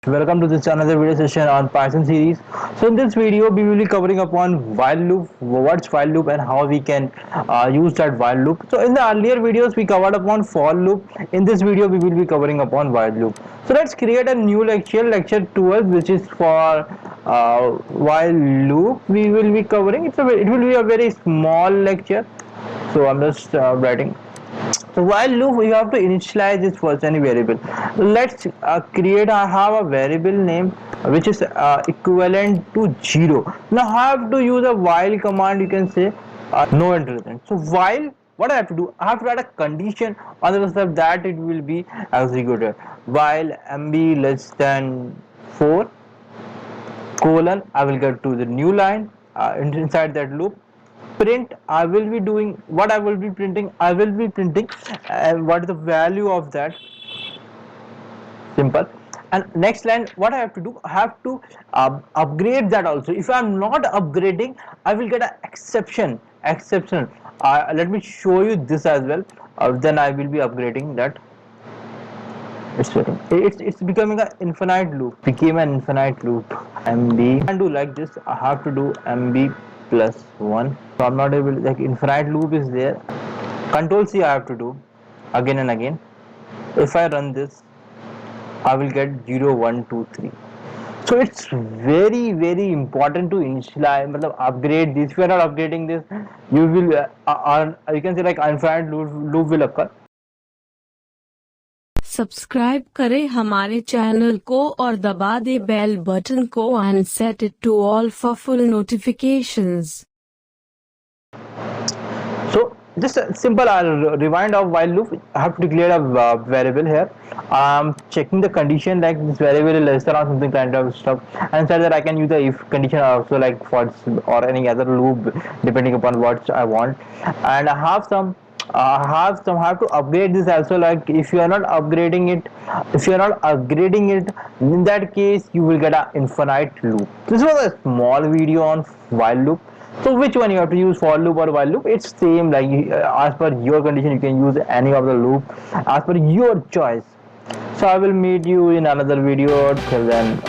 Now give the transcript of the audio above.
Welcome to this another video session on Python series. So in this video we will be covering upon while loop, what's while loop and how we can use that while loop. So in the earlier videos we covered upon for loop. In this video we will be covering upon while loop. So let's create a new lecture 12, which is for while loop. We will be covering it will be a very small lecture. So I'm just writing. So while loop, you have to initialize this first any variable. Let's create. I have a variable name which is equivalent to 0. Now I have to use a while command. You can say no interruption. So while, what I have to do, I have to add a condition on the basis of that it will be executed. While mb less than 4 colon, I will get to the new line inside that loop. Print, I will be doing what I will be printing. I will be printing what is the value of that. Simple. And next line, what I have to do, I have to upgrade that also. If I am not upgrading, I will get an exception. Let me show you this as well. Then I will be upgrading that. It's becoming an infinite loop. Became an infinite loop. MB, I can do like this. I have to do MB plus 1. So I'm not able, like infinite loop is there. Control C I have to do again and again. If I run this, I will get 0 1 2 3. So it's very important to initialize, upgrade this. If you are not upgrading this, you will you can say like infinite loop will occur. Subscribe करें हमारे channel को और दबा दे bell button को and set it to all for full notifications. So just a simple rewind of while loop. I have to declare a variable here. I'm checking the condition like this variable is less than or something kind of stuff, and inside that I can use the if condition also, like for or any other loop depending upon what I want. And I have some have to upgrade this also, like if you are not upgrading it, in that case you will get an infinite loop. This was a small video on while loop. So which one you have to use, for loop or while loop? It's same, like as per your condition you can use any of the loop as per your choice. So I will meet you in another video. Till then,